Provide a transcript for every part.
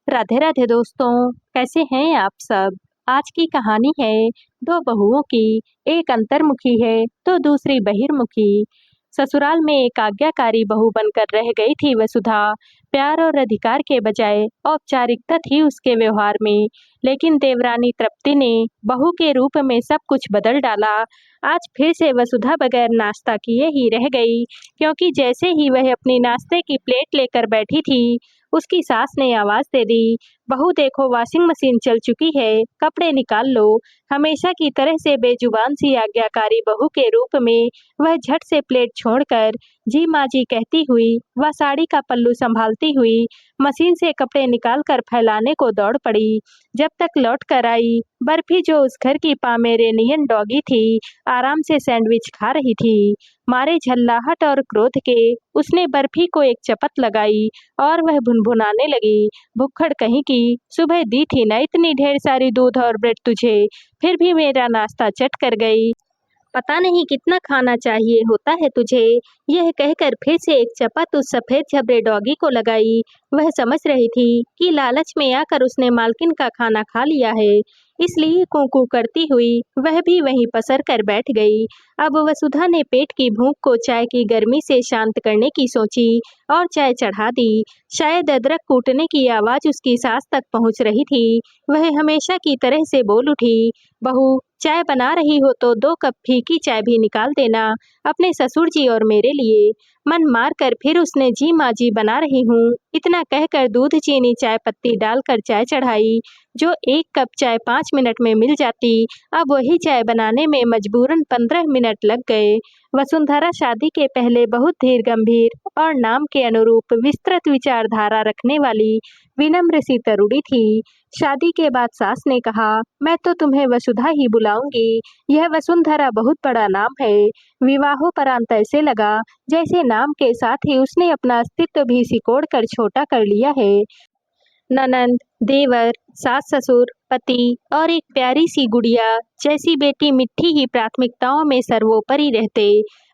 राधे राधे दोस्तों, कैसे हैं आप सब। आज की कहानी है दो बहुओं की। एक अंतर्मुखी है तो दूसरी बहिर्मुखी। ससुराल में एक आज्ञाकारी बहू बनकर रह गई थी वसुधा। प्यार और अधिकार के बजाय औपचारिकता थी उसके व्यवहार में। लेकिन देवरानी तृप्ति ने बहू के रूप में सब कुछ बदल डाला। आज फिर से वसुधा बगैर नाश्ता किए ही रह गई, क्योंकि जैसे ही वह अपनी नाश्ते की प्लेट लेकर बैठी थी, उसकी सास ने आवाज दे दी, बहू देखो वॉशिंग मशीन चल चुकी है, कपड़े निकाल लो। हमेशा की तरह से बेजुबान सी आज्ञाकारी बहू के रूप में वह झट से प्लेट छोड़कर जी माँ जी कहती हुई वह साड़ी का पल्लू संभालती हुई मशीन से कपड़े निकालकर फैलाने को दौड़ पड़ी। जब तक लौट कर आई, बर्फी जो उस घर की पामेरेनियन डॉगी थी, आराम से सैंडविच खा रही थी। मारे झल्लाहट और क्रोध के उसने बर्फी को एक चपत लगाई और वह भुनभुनाने लगी, भुक्खड़ कहीं की, सुबह दी थी ना इतनी ढेर सारी दूध और ब्रेड तुझे, फिर भी मेरा नाश्ता चट कर गई। पता नहीं कितना खाना चाहिए होता है तुझे। यह कहकर फिर से एक चपत उस सफेद झबरे डॉगी को लगाई। वह समझ रही थी कि लालच में आकर उसने मालकिन का खाना खा लिया है, इसलिए कूकू करती हुई वह भी वहीं पसर कर बैठ गई। अब वसुधा ने पेट की भूख को चाय की गर्मी से शांत करने की सोची और चाय चढ़ा दी। शायद अदरक कूटने की आवाज उसकी सास तक पहुंच रही थी। वह हमेशा की तरह से बोल उठी, बहू चाय बना रही हो तो 2 कप फीकी चाय भी निकाल देना, अपने ससुर जी और मेरे लिए। मन मार कर फिर उसने जी माँ जी बना रही हूँ इतना कहकर दूध चीनी चाय पत्ती डालकर चाय चढ़ाई। जो 1 कप चाय 5 मिनट में मिल जाती, अब वही चाय बनाने में मजबूरन 15 मिनट लग गए। वसुंधरा शादी के पहले बहुत धीर गंभीर और नाम के अनुरूप विस्तृत विचारधारा रखने वाली विनम्र सी तरुणी थी। शादी के बाद सास ने कहा, मैं तो तुम्हें वसुधा ही बुलाऊंगी, यह वसुंधरा बहुत बड़ा नाम है। विवाहोपरांत ऐसे लगा जैसे नाम के साथ ही उसने अपना अस्तित्व भी सिकोड़ कर छोटा कर लिया है। ननंद, देवर, सास ससुर, पति और एक प्यारी सी गुड़िया जैसी बेटी मिट्टी ही प्राथमिकताओं में सर्वोपरि रहते।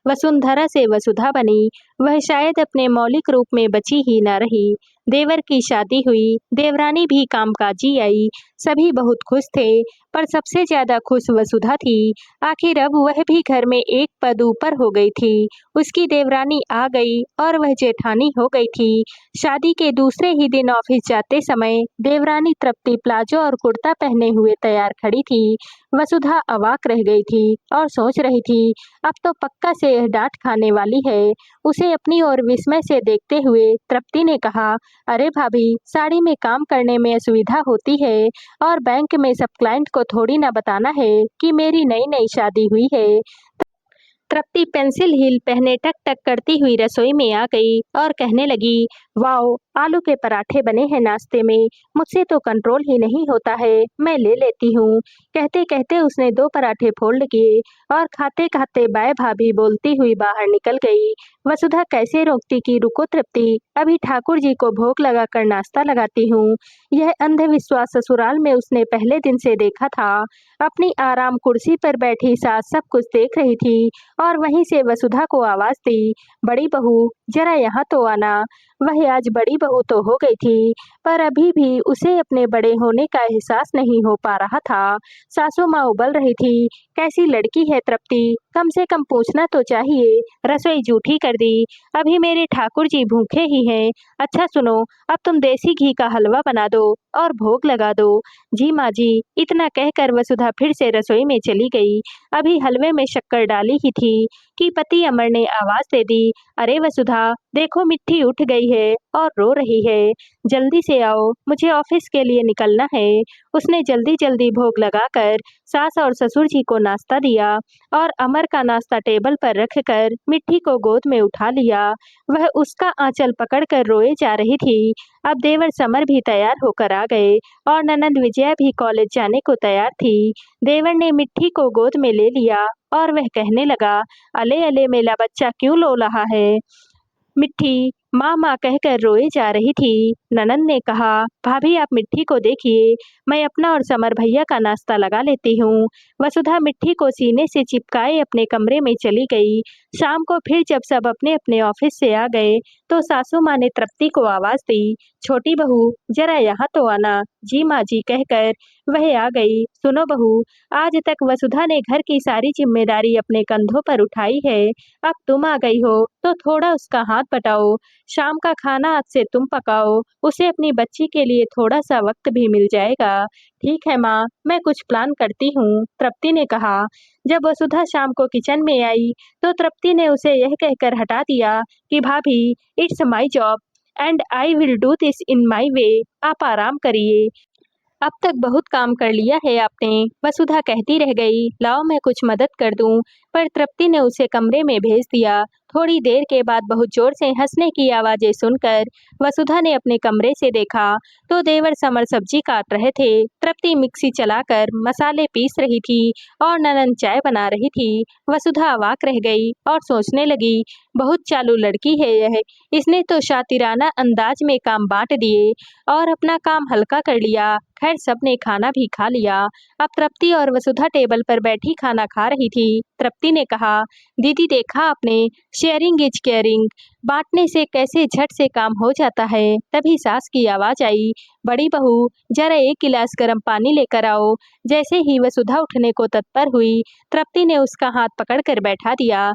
वसुंधरा से वसुधा बनी, वह शायद अपने मौलिक रूप में बची ही न रही। देवर की शादी हुई, देवरानी भी कामकाजी आई, सभी बहुत खुश थे, पर सबसे ज्यादा खुश वसुधा थी। आखिर अब वह भी घर में एक पद ऊपर हो गई थी। उसकी देवरानी आ गई और वह जेठानी हो गई थी। शादी के दूसरे ही दिन ऑफिस जाते समय देवरानी तृप्ति प्लाजो और कुर्ता पहने हुए तैयार खड़ी थी। वसुधा अवाक रह गई थी और सोच रही थी, अब तो पक्का से यह डांट खाने वाली है। उसे अपनी ओर विस्मय से देखते हुए तृप्ति ने कहा, अरे भाभी, साड़ी में काम करने में असुविधा होती है और बैंक में सब क्लाइंट को थोड़ी ना बताना है कि मेरी नई नई शादी हुई है। तृप्ति पेंसिल हील पहने टक टक करती हुई रसोई में आ गई और कहने लगी, वाओ, आलू के पराठे बने हैं नाश्ते में, मुझसे तो कंट्रोल ही नहीं होता है, मैं ले लेती हूँ। कहते कहते उसने 2 पराठे फोल्ड किए और खाते खाते बाय भाभी बोलती हुई बाहर निकल गई। वसुधा कैसे रोकती कि रुको तृप्ति, अभी ठाकुर जी को भोग लगाकर नाश्ता लगाती हूँ। यह अंधविश्वास ससुराल में उसने पहले दिन से देखा था। अपनी आराम कुर्सी पर बैठी सास सब कुछ देख रही थी और वहीं से वसुधा को आवाज दी, बड़ी बहू जरा यहाँ तो आना। वह आज बड़ी बहू तो हो गई थी, पर अभी भी उसे अपने बड़े होने का एहसास नहीं हो पा रहा था। सासू माँ उबल रही थी, कैसी लड़की है तृप्ति, कम से कम पूछना तो चाहिए। रसोई जूठी कर दी, अभी मेरे ठाकुर जी भूखे ही हैं। अच्छा सुनो, अब तुम देसी घी का हलवा बना दो और भोग लगा दो। जी माँ जी, इतना कहकर वसुधा फिर से रसोई में चली गई। अभी हलवे में शक्कर डाली ही थी कि पति अमर ने आवाज दे दी, अरे वसुधा, देखो मिट्टी उठ गई है और रो रही है, जल्दी से आओ, मुझे ऑफिस के लिए निकलना है। उसने जल्दी जल्दी भोग लगाकर सास और ससुर जी को नाश्ता दिया और अमर का नाश्ता टेबल पर रखकर मिट्टी को गोद में उठा लिया। वह उसका आंचल पकड़कर रोए जा रही थी। अब देवर समर भी तैयार होकर आ गए और ननंद विजया भी कॉलेज जाने को तैयार थी। देवर ने मिट्टी को गोद में ले लिया और वह कहने लगा, अले अले मेरा बच्चा क्यों लो रहा है। मिट्टी, माँ माँ कहकर रोए जा रही थी। ननंद ने कहा, भाभी आप मिट्टी को देखिए, मैं अपना और समर भैया का नाश्ता लगा लेती हूँ। वसुधा मिट्टी को सीने से चिपकाए अपने कमरे में चली गई। शाम को फिर जब सब अपने अपने ऑफिस से आ गए तो सासू माँ ने तृप्ति को आवाज दी, छोटी बहू जरा यहाँ तो आना। जी माँ जी कहकर वह आ गई। सुनो बहू, आज तक वसुधा ने घर की सारी जिम्मेदारी अपने कंधों पर उठाई है, अब तुम आ गई हो तो थोड़ा उसका हाथ बटाओ। शाम का खाना आज से तुम पकाओ, उसे अपनी बच्ची के लिए थोड़ा सा वक्त भी मिल जाएगा। ठीक है माँ, मैं कुछ प्लान करती हूँ, तृप्ति ने कहा। जब वसुधा शाम को किचन में आई तो तृप्ति ने उसे यह कहकर हटा दिया कि भाभी, it's my job and I will do this in my way, आप आराम करिए। अब तक बहुत काम कर लिया है आपने। वसुधा कहती रह गई, लाओ मैं कुछ मदद कर दूं, पर तृप्ति ने उसे कमरे में भेज दिया। थोड़ी देर के बाद बहुत जोर से हंसने की आवाजें सुनकर वसुधा ने अपने कमरे से देखा तो देवर समर सब्जी काट रहे थे। तृप्ति मिक्सी चलाकर मसाले पीस रही थी और ननंद चाय बना रही थी। वसुधा अवाक रह गई और सोचने लगी, बहुत चालू लड़की है यह, इसने तो शातिराना अंदाज में काम बांट दिए और अपना काम हल्का कर लिया। खैर सबने खाना भी खा लिया। अब तृप्ति और वसुधा टेबल पर बैठी खाना खा रही थी। तृप्ति ने कहा, दीदी देखा आपने, शेयरिंग इज केयरिंग, बांटने से कैसे झट से काम हो जाता है। तभी सास की आवाज आई, बड़ी बहू जरा एक गिलास गर्म पानी लेकर आओ। जैसे ही वसुधा उठने को तत्पर हुई, तृप्ति ने उसका हाथ पकड़कर बैठा दिया।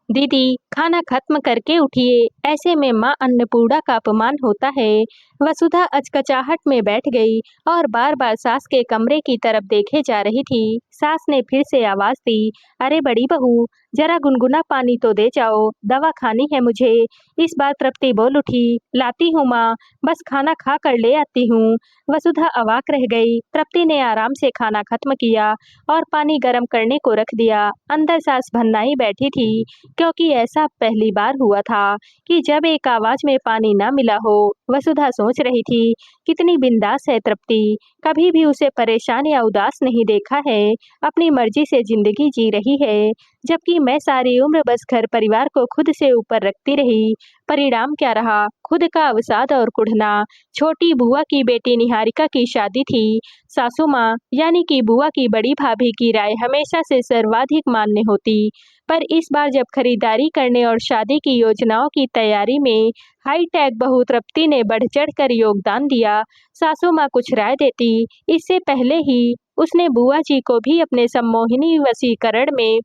दीदी खाना खत्म करके उठिए, ऐसे में माँ अन्नपूर्णा का अपमान होता है। वसुधा अचकचाहट में बैठ गई और बार बार सास के कमरे की तरफ देखे जा रही थी। सास ने फिर से आवाज दी, अरे बड़ी बहू जरा गुनगुना पानी तो दे जाओ, दवा खानी है मुझे। इस बार तृप्ति बोल उठी, लाती हूँ माँ, बस खाना खा कर ले आती हूँ। वसुधा अवाक रह गई। तृप्ति ने आराम से खाना खत्म किया और पानी गर्म करने को रख दिया। अंदर सास भन्नाई बैठी थी, क्योंकि ऐसा पहली बार हुआ था कि जब एक आवाज में पानी न मिला हो। वसुधा सोच रही थी, कितनी बिंदास है तृप्ति, कभी भी उसे परेशान या उदास नहीं देखा है, अपनी मर्जी से जिंदगी जी रही है, जबकि मैं सारी उम्र बस घर परिवार को खुद से ऊपर रखती रही। परिणाम क्या रहा, खुद का अवसाद और कुढ़ना। छोटी बुआ की बेटी निहारिका की शादी थी। सासू माँ यानी कि बुआ की बड़ी भाभी की राय हमेशा से सर्वाधिक मान्य होती, पर इस बार जब खरीदारी करने और शादी की योजनाओं की तैयारी में हाईटेक बहू तृप्ति ने बढ़ चढ़ कर योगदान दिया, सासू माँ कुछ राय देती इससे पहले ही उसने बुआ जी को भी अपने सम्मोहिनी वशीकरण में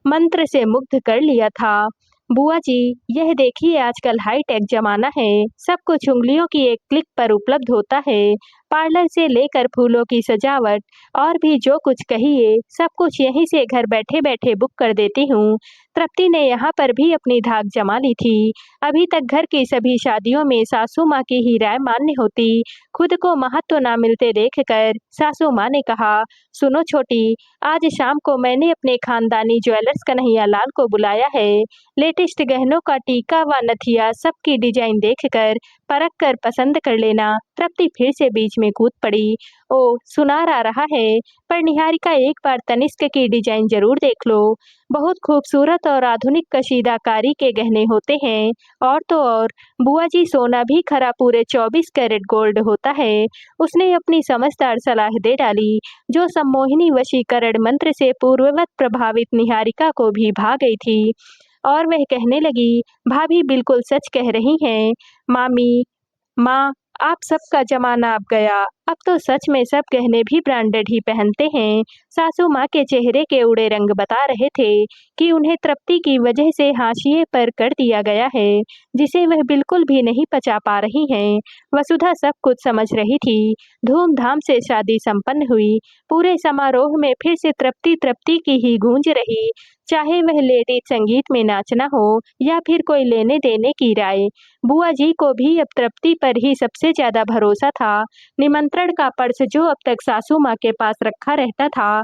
मंत्र से मुग्ध कर लिया था। बुआ जी, यह देखिए आजकल हाईटेक जमाना है, सब कुछ उंगलियों की एक क्लिक पर उपलब्ध होता है। पार्लर से लेकर फूलों की सजावट और भी जो कुछ कहिए, सब कुछ यहीं से घर बैठे बैठे बुक कर देती हूँ। तृप्ति ने यहाँ पर भी अपनी धाक जमा ली थी। अभी तक घर की सभी शादियों में सासू माँ की ही राय मान्य होती। खुद को महत्व न मिलते देखकर सासू माँ ने कहा, सुनो छोटी, आज शाम को मैंने अपने खानदानी ज्वेलर्स कन्हैया लाल को बुलाया है। लेटेस्ट गहनों का टीका व नथिया सबकी डिजाइन देखकर परख कर पसंद कर लेना। तृप्ति फिर से बीच में कूद पड़ी, ओ सुनार आ रहा है, पर निहारिका एक बार तनिष्क की डिजाइन जरूर देख लो, बहुत खूबसूरत और आधुनिक कशीदाकारी के गहने होते हैं। और तो और बुआ जी, सोना भी खरा पूरे 24 कैरेट गोल्ड होता है। उसने अपनी समझदार सलाह दे डाली, जो सम्मोहिनी वशीकरण मंत्र से पूर्ववत प्रभावित निहारिका को भी भा गई थी। और वह कहने लगी, भाभी बिल्कुल सच कह रही हैं मामी, माँ आप सबका जमाना अब गया, अब तो सच में सब गहने भी ब्रांडेड ही पहनते हैं। सासू माँ के चेहरे के उड़े रंग बता रहे थे कि उन्हें तृप्ति की वजह से हाशिए पर कर दिया गया है, जिसे वह बिल्कुल भी नहीं पचा पा रही हैं। वसुधा सब कुछ समझ रही थी। धूमधाम से शादी संपन्न हुई। पूरे समारोह में फिर से तृप्ति तृप्ति की ही गूंज रही, चाहे वह लेडी संगीत में नाचना हो या फिर कोई लेने देने की राय। बुआ जी को भी अब तृप्ति पर ही सबसे ज्यादा भरोसा था। निमंत्रण का पर्स जो अब तक सासू माँ के पास रखा रहता था,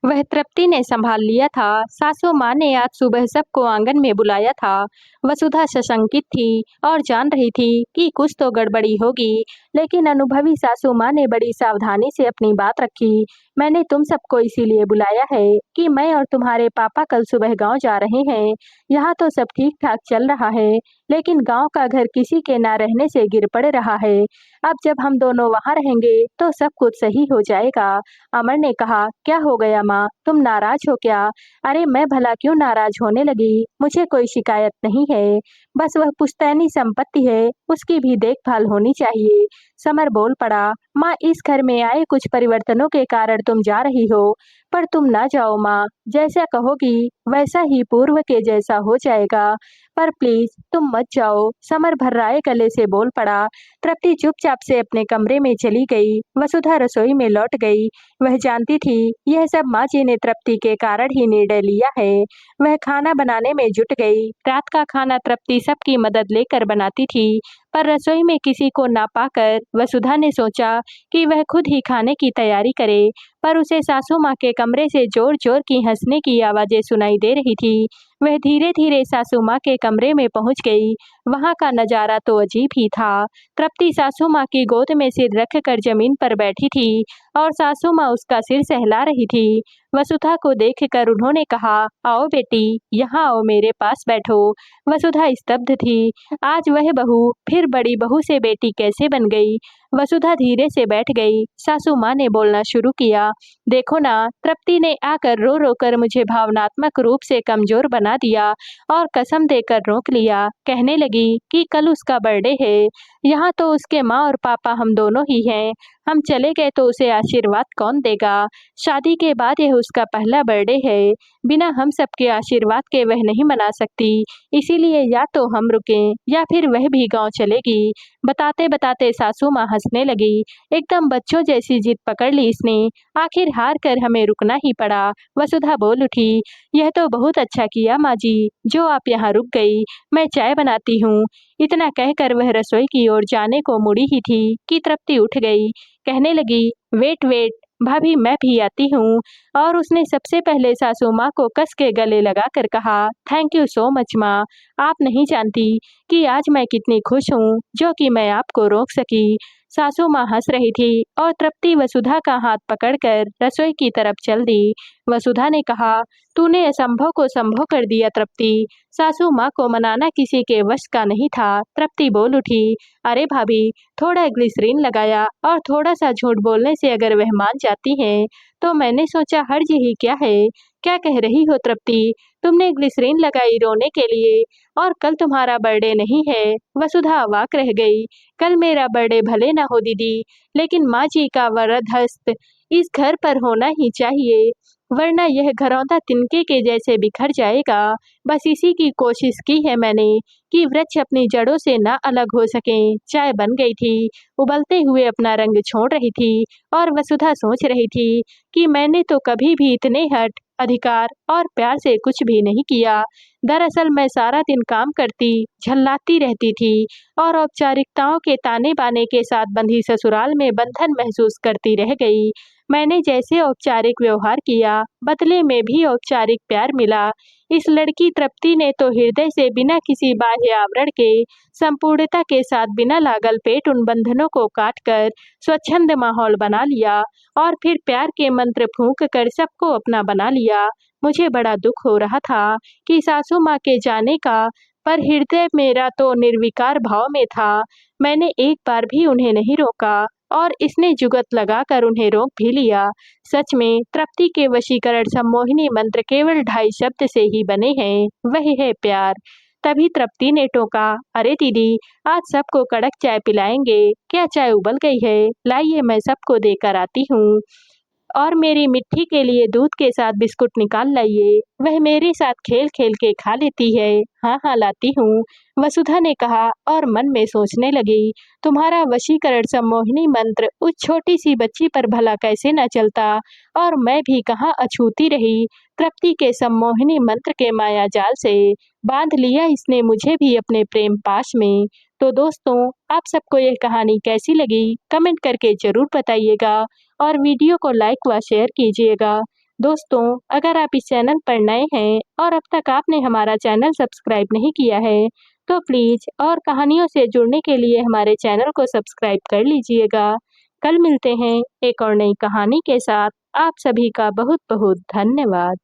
वह तृप्ति ने संभाल लिया था। सासू माँ ने आज सुबह सबको आंगन में बुलाया था। वसुधा सशंकित थी और जान रही थी कि कुछ तो गड़बड़ी होगी, लेकिन अनुभवी सासू माँ ने बड़ी सावधानी से अपनी बात रखी। मैंने तुम सबको इसीलिए बुलाया है कि मैं और तुम्हारे पापा कल सुबह गांव जा रहे हैं। यहाँ तो सब ठीक-ठाक चल रहा है, लेकिन गांव का घर किसी के ना रहने से गिर पड़ रहा है। अब जब हम दोनों वहाँ रहेंगे तो सब कुछ सही हो जाएगा। अमर ने कहा, क्या हो गया माँ, तुम नाराज हो क्या? अरे मैं भला क्यों नाराज होने लगी? मुझे कोई शिकायत नहीं है। बस वह पुश्तैनी संपत्ति है, उसकी भी देखभाल होनी चाहिए। समर बोल पड़ा, माँ इस घर में आए कुछ परिवर्तनों के कारण तुम जा रही हो, पर तुम ना जाओ माँ, जैसा कहोगी वैसा ही पूर्व के जैसा हो जाएगा। पर प्लीज तुम मत जाओ। समर भर्राए गले से बोल पड़ा। तृप्ति चुपचाप से अपने कमरे में चली गई। वसुधा रसोई में लौट गई। वह जानती थी यह सब माँ जी ने तृप्ति के कारण ही निर्णय लिया है। वह खाना बनाने में जुट गई। रात का खाना तृप्ति सबकी मदद लेकर बनाती थी, पर रसोई में किसी को ना पाकर वसुधा ने सोचा कि वह खुद ही खाने की तैयारी करे, पर उसे सासू माँ के कमरे से जोर-जोर की हंसने की आवाजें सुनाई दे रही थी। वह धीरे-धीरे सासू माँ के कमरे में पहुंच गई। वहां का नजारा तो अजीब ही था। तृप्ति सासू माँ की गोद में सिर रखकर जमीन पर बैठी थी और सासू माँ उसका सिर सहला रही थी। वसुधा को देखकर उन्होंने कहा, आओ बेटी, यहाँ आओ, मेरे पास बैठो। वसुधा स्तब्ध थी। आज वह बहू फिर बड़ी बहू से बेटी कैसे बन गई? वसुधा धीरे से बैठ गई। सासू माँ ने बोलना शुरू किया, देखो ना, तृप्ति ने आकर रो रो कर मुझे भावनात्मक रूप से कमजोर बना दिया और कसम देकर रोक लिया। कहने लगी कि कल उसका बर्थडे है। यहाँ तो उसके माँ और पापा हम दोनों ही हैं। हम चले गए तो उसे आशीर्वाद कौन देगा? शादी के बाद यह उसका पहला बर्थडे है। बिना हम सबके आशीर्वाद के वह नहीं मना सकती। इसीलिए या तो हम रुकें या फिर वह भी गांव चलेगी। बताते बताते सासू माँ हंसने लगी। एकदम बच्चों जैसी जिद पकड़ ली इसने। आखिर हार कर हमें रुकना ही पड़ा। वसुधा बोल उठी, यह तो बहुत अच्छा किया माँ जी, जो आप यहाँ रुक गई। मैं चाय बनाती हूँ। इतना कहकर वह रसोई की ओर जाने को मुड़ी ही थी कि तृप्ति उठ गई। कहने लगी, वेट वेट भाभी, मैं भी आती हूँ। और उसने सबसे पहले सासू माँ को कस के गले लगाकर कहा, थैंक यू सो मच माँ। आप नहीं जानती कि आज मैं कितनी खुश हूँ जो कि मैं आपको रोक सकी। सासू माँ हंस रही थी और तृप्ति वसुधा का हाथ पकड़कर रसोई की तरफ चल दी। वसुधा ने कहा, तूने असंभव को संभव कर दिया तृप्ति। सासू माँ को मनाना किसी के वश का नहीं था। तृप्ति बोल उठी, अरे भाभी, थोड़ा ग्लिसरीन लगाया और थोड़ा सा झूठ बोलने से अगर वह मान जाती है तो मैंने सोचा हर्ज ही क्या है। क्या कह रही हो तृप्ति? तुमने ग्लिसरीन लगाई रोने के लिए, और कल तुम्हारा बर्थडे नहीं है। वसुधा अवाक रह गई। कल मेरा बर्थडे भले ना हो दीदी, लेकिन माँ जी का वरद हस्त इस घर पर होना ही चाहिए, वरना यह घरौंदा तिनके के जैसे बिखर जाएगा। बस इसी की कोशिश की है मैंने कि वृक्ष अपनी जड़ों से ना अलग हो सके। चाय बन गई थी, उबलते हुए अपना रंग छोड़ रही थी और वसुधा सोच रही थी कि मैंने तो कभी भी इतने हट, अधिकार और प्यार से कुछ भी नहीं किया। दरअसल मैं सारा दिन काम करती, झल्लाती रहती थी और औपचारिकताओं के ताने बाने के साथ बंधी ससुराल में बंधन महसूस करती रह गई। मैंने जैसे औपचारिक व्यवहार किया, बदले में भी औपचारिक प्यार मिला। इस लड़की तृप्ति ने तो हृदय से बिना किसी बाह्य आवरण के संपूर्णता के साथ बिना लागल पेट उन बंधनों को काटकर स्वच्छंद माहौल बना लिया और फिर प्यार के मंत्र फूंक कर सबको अपना बना लिया। मुझे बड़ा दुख हो रहा था कि सासू माँ के जाने का, पर हृदय मेरा तो निर्विकार भाव में था। मैंने एक बार भी उन्हें नहीं रोका और इसने जुगत लगाकर उन्हें रोक भी लिया। सच में तृप्ति के वशीकरण सम्मोहिनी मंत्र केवल 2.5 शब्द से ही बने हैं, वह है प्यार। तभी तृप्ति ने टोका, अरे दीदी, आज सबको कड़क चाय पिलाएंगे। क्या चाय उबल गई है? लाइए मैं सबको देकर आती हूँ। और मेरी मिट्टी के लिए दूध के साथ बिस्कुट निकाल लाइए, वह मेरे साथ खेल खेल के खा लेती है। हाँ हाँ, लाती हूँ, वसुधा ने कहा और मन में सोचने लगी, तुम्हारा वशीकरण सम्मोहिनी मंत्र उस छोटी सी बच्ची पर भला कैसे न चलता, और मैं भी कहाँ अछूती रही। तृप्ति के सम्मोहिनी मंत्र के माया जाल से बांध लिया इसने मुझे भी अपने प्रेम पाश में। तो दोस्तों, आप सबको यह कहानी कैसी लगी कमेंट करके जरूर बताइएगा और वीडियो को लाइक व शेयर कीजिएगा। दोस्तों, अगर आप इस चैनल पर नए हैं और अब तक आपने हमारा चैनल सब्सक्राइब नहीं किया है तो प्लीज़ और कहानियों से जुड़ने के लिए हमारे चैनल को सब्सक्राइब कर लीजिएगा। कल मिलते हैं एक और नई कहानी के साथ। आप सभी का बहुत बहुत धन्यवाद।